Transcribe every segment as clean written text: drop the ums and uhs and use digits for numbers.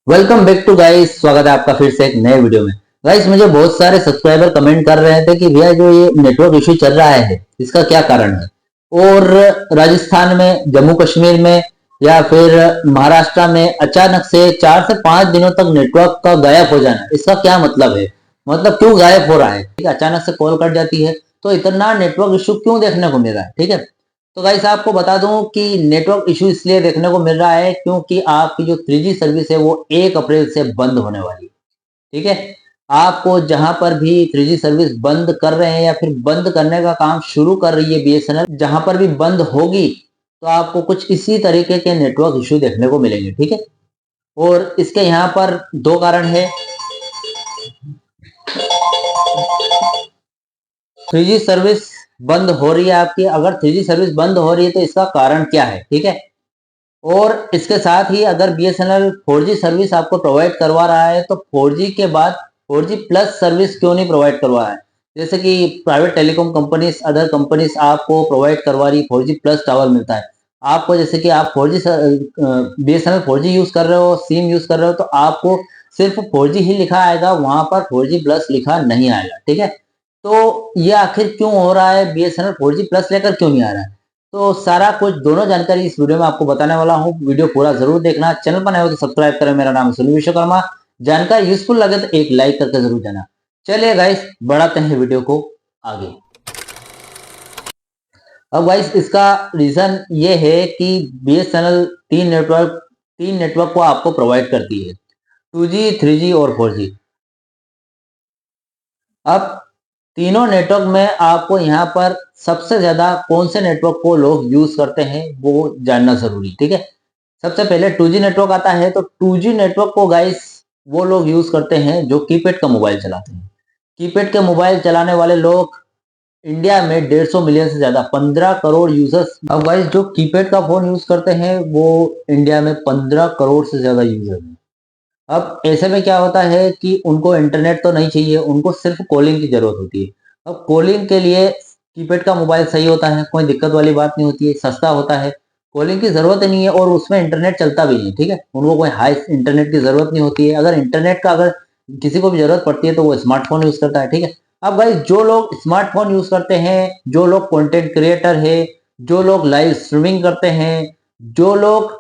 Welcome back to guys. स्वागत है आपका फिर से एक नए वीडियो में। गाइस, मुझे बहुत सारे सब्सक्राइबर कमेंट कर रहे थे कि भैया जो ये नेटवर्क इशू चल रहा है इसका क्या कारण है, और राजस्थान में, जम्मू कश्मीर में या फिर महाराष्ट्र में अचानक से 4 से 5 दिनों तक नेटवर्क का गायब हो जाना, इसका क्या मतलब है? मतलब क्यों गायब हो रहा है? ठीक है, अचानक से कॉल कट जाती है तो इतना नेटवर्क इशू क्यों देखने को मिल रहा है? ठीक है, तो गाइस आपको बता दूं कि नेटवर्क इशू इसलिए देखने को मिल रहा है क्योंकि आपकी जो 3G सर्विस है वो 1 अप्रैल से बंद होने वाली है। ठीक है, आपको जहां पर भी 3G सर्विस बंद कर रहे हैं या फिर बंद करने का काम शुरू कर रही है बीएसएनएल, जहां पर भी बंद होगी तो आपको कुछ इसी तरीके के नेटवर्क इशू देखने को मिलेंगे। ठीक है, और इसके यहाँ पर दो कारण है। 3G सर्विस बंद हो रही है आपकी। अगर 3G सर्विस बंद हो रही है तो इसका कारण क्या है? ठीक है, और इसके साथ ही अगर बीएसएनएल 4G सर्विस आपको प्रोवाइड करवा रहा है तो 4G के बाद 4G प्लस सर्विस क्यों नहीं प्रोवाइड करवा रहा है? जैसे कि private telecom companies, other companies आपको प्रोवाइड करवा रही 4G प्लस टावर मिलता है आपको। जैसे कि आप 4G बीएसएनएल 4G यूज कर रहे हो, सिम यूज कर रहे हो, तो आपको सिर्फ 4G ही लिखा आएगा, वहां पर 4G प्लस लिखा नहीं आएगा। ठीक है, तो ये आखिर क्यों हो रहा है? बीएसएनएल 4G प्लस लेकर क्यों नहीं आ रहा है? तो सारा कुछ दोनों जानकारी इस वीडियो में आपको बताने वाला हूँ। वीडियो पूरा जरूर देखना। चैनल पर नए हो तो सब्सक्राइब करें। मेरा नाम है सुनील विश्वकर्मा। जानकारी यूजफुल लगे तो एक लाइक करके जरूर जाना। चलिए गाइस, बढ़ाते हैं वीडियो को आगे। अब गाइस, इसका रीजन ये है कि बीएसएनएल तीन नेटवर्क को आपको प्रोवाइड करती है, 2G, 3G और 4G। अब तीनों नेटवर्क में आपको यहाँ पर सबसे ज्यादा कौन से नेटवर्क को लोग यूज करते हैं वो जानना जरूरी। ठीक है, सबसे पहले 2G नेटवर्क आता है। तो 2G नेटवर्क को गाइस वो लोग यूज करते हैं जो कीपैड का मोबाइल चलाते हैं। कीपैड के मोबाइल चलाने वाले लोग इंडिया में 150 मिलियन से ज्यादा, 15 करोड़ यूजर्स। अब गाइस, जो कीपैड का फोन यूज करते हैं वो इंडिया में 15 करोड़ से ज्यादा यूजर हैं। अब ऐसे में क्या होता है कि उनको इंटरनेट तो नहीं चाहिए, उनको सिर्फ कॉलिंग की जरूरत होती है। अब कॉलिंग के लिए कीपैड का मोबाइल सही होता है, कोई दिक्कत वाली बात नहीं होती है, सस्ता होता है, कॉलिंग की जरूरत नहीं है और उसमें इंटरनेट चलता भी नहीं। ठीक है, उनको कोई हाई इंटरनेट की जरूरत नहीं होती है। अगर इंटरनेट का अगर किसी को भी जरूरत पड़ती है तो वो स्मार्टफोन यूज करता है। ठीक है, अब भाई जो लोग स्मार्टफोन यूज करते हैं, जो लोग कंटेंट क्रिएटर है, जो लोग लाइव स्ट्रीमिंग करते हैं, जो लोग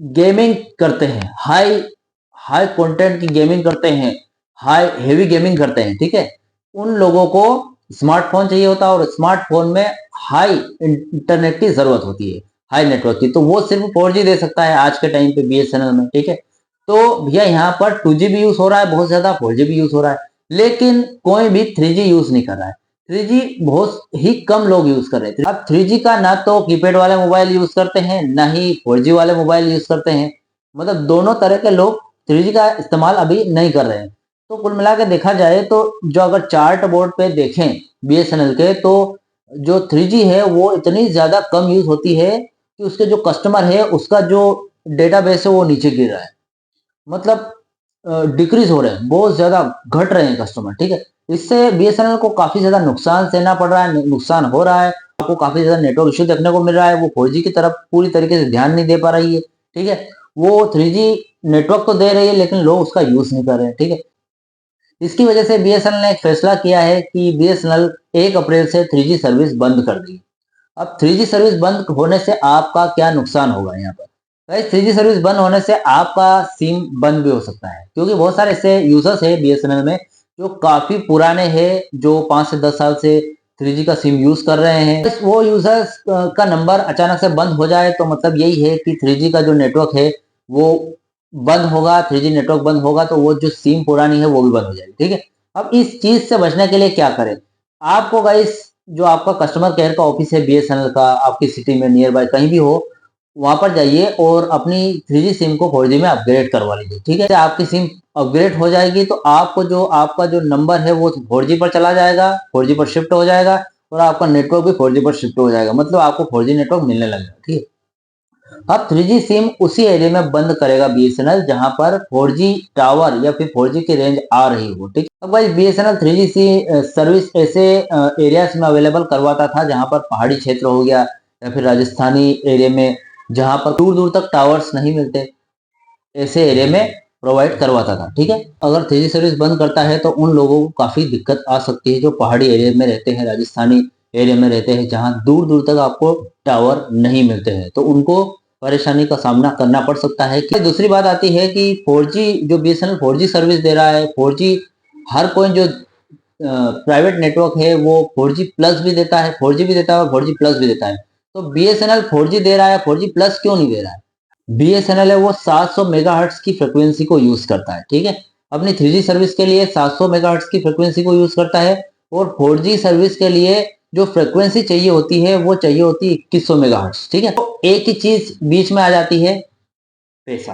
गेमिंग करते हैं, हाई हाई कंटेंट की गेमिंग करते हैं, हाई हेवी गेमिंग करते हैं, ठीक है, उन लोगों को स्मार्टफोन चाहिए होता है और स्मार्टफोन में हाई इंटरनेट की जरूरत होती है, हाई नेटवर्क की। तो वो सिर्फ 4G दे सकता है आज के टाइम पे बीएसएनएल में। ठीक है, तो भैया यहाँ पर 2G भी यूज हो रहा है बहुत ज्यादा, 4G भी यूज हो रहा है, लेकिन कोई भी 3G यूज नहीं कर रहा है। 3G बहुत ही कम लोग यूज कर रहे थे। अब 3G का ना तो कीपैड वाले मोबाइल यूज करते हैं, ना ही 4G वाले मोबाइल यूज करते हैं। मतलब दोनों तरह के लोग 3G का इस्तेमाल अभी नहीं कर रहे हैं। तो कुल मिला के देखा जाए तो जो अगर चार्ट बोर्ड पे देखें बीएसएनएल के, तो जो 3G है वो इतनी ज्यादा कम यूज होती है कि उसके जो कस्टमर है उसका जो डेटाबेस है वो नीचे गिर रहा है। मतलब डिक्रीज हो रहे हैं, बहुत ज्यादा घट रहे हैं कस्टमर। ठीक है, इससे बीएसएनएल को काफी ज्यादा नुकसान सहना पड़ रहा है, नुकसान हो रहा है। आपको काफी ज्यादा नेटवर्क इश्यू देखने को मिल रहा है। वो 4G की तरफ पूरी तरीके से ध्यान नहीं दे पा रही है। ठीक है, वो 3G नेटवर्क तो दे रही है लेकिन लोग उसका यूज नहीं कर रहे हैं। ठीक है, इसकी वजह से बीएसएनएल ने एक फैसला किया है कि बीएसएनएल 1 अप्रैल से 3G सर्विस बंद कर दी। अब 3G सर्विस बंद होने से आपका क्या नुकसान होगा? यहाँ पर गाइस, 3G सर्विस बंद होने से आपका सिम बंद भी हो सकता है, क्योंकि बहुत सारे ऐसे यूजर्स है बीएसएनएल में जो काफी पुराने हैं, जो 5 से 10 साल से 3G का सिम यूज कर रहे हैं। वो यूजर्स का नंबर अचानक से बंद हो जाए तो मतलब यही है कि 3G का जो नेटवर्क है वो बंद होगा। 3G नेटवर्क बंद होगा तो वो जो सिम पुरानी है वो भी बंद हो जाएगी। ठीक है, अब इस चीज से बचने के लिए क्या करें? आपको गाइस, जो आपका कस्टमर केयर का ऑफिस है बीएसएनएल का, आपकी सिटी में नियर बाय कहीं भी हो, वहां पर जाइए और अपनी 3G सिम को 4G में अपग्रेड करवा लीजिए। ठीक है, आपकी सिम अपग्रेड हो जाएगी तो आपका जो नंबर है वो 4G पर चला जाएगा, 4G पर शिफ्ट हो जाएगा और आपका नेटवर्क भी 4G पर शिफ्ट हो जाएगा। मतलब आपको 4G नेटवर्क मिलने लगेगा। ठीक है, अब 3G सिम उसी एरिया में बंद करेगा बीएसएनएल जहां पर 4G टावर या फिर 4G की रेंज आ रही हो। ठीक है, अब भाई बीएसएनएल 3G सर्विस ऐसे एरियाज में अवेलेबल करवाता था जहां पर पहाड़ी क्षेत्र हो गया या फिर राजस्थानी एरिया में, जहां पर दूर दूर तक टावर्स नहीं मिलते, ऐसे एरिया में प्रोवाइड करवाता था। ठीक है, अगर 3G सर्विस बंद करता है तो उन लोगों को काफी दिक्कत आ सकती है जो पहाड़ी एरिया में रहते हैं, राजस्थानी एरिया में रहते हैं, जहां दूर दूर तक आपको टावर नहीं मिलते हैं, तो उनको परेशानी का सामना करना पड़ सकता है। कि दूसरी बात आती है कि 4G जो BSNL 4G सर्विस दे रहा है, 4G हर कोई जो प्राइवेट नेटवर्क है वो 4G प्लस भी देता है, 4G भी देता है और 4G प्लस भी देता है। तो BSNL 4G दे रहा है, 4G प्लस क्यों नहीं दे रहा है? BSNL है वो 700 मेगाहर्ट्ज की फ्रीक्वेंसी को यूज करता है। ठीक है, अपनी 3G सर्विस के लिए 700 मेगाहर्ट्ज की फ्रीक्वेंसी को यूज करता है और 4G सर्विस के लिए जो फ्रीक्वेंसी चाहिए होती है वो चाहिए होती है 2100 मेगाहर्ट्ज। ठीक है, तो एक ही चीज बीच में आ जाती है, पैसा।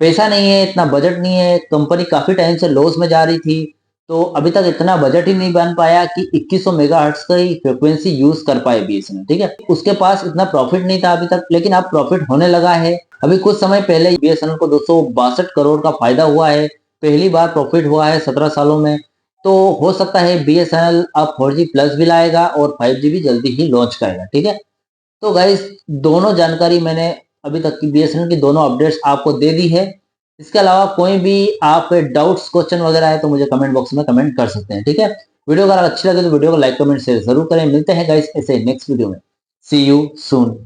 पैसा नहीं है, इतना बजट नहीं है, कंपनी काफी टाइम से लॉस में जा रही थी, तो अभी तक इतना बजट ही नहीं बन पाया कि 2100 मेगाहर्ट्ज की फ्रीक्वेंसी यूज कर पाए BSNL। ठीक है, उसके पास इतना प्रॉफिट नहीं था अभी तक, लेकिन अब प्रॉफिट होने लगा है। अभी कुछ समय पहले BSNL को 262 करोड़ का फायदा हुआ है, पहली बार प्रॉफिट हुआ है 17 सालों में। तो हो सकता है BSNL अब 4G प्लस भी लाएगा और 5G भी जल्दी ही लॉन्च करेगा। ठीक है, तो गाइस दोनों जानकारी मैंने अभी तक की BSNL की दोनों अपडेट्स आपको दे दी है। इसके अलावा कोई भी आप डाउट्स क्वेश्चन वगैरह है तो मुझे कमेंट बॉक्स में कमेंट कर सकते हैं। ठीक है, वीडियो अगर अच्छी लगे तो वीडियो को लाइक कमेंट शेयर जरूर करें। मिलते हैं गाइस ऐसे नेक्स्ट वीडियो में। सी यू सून।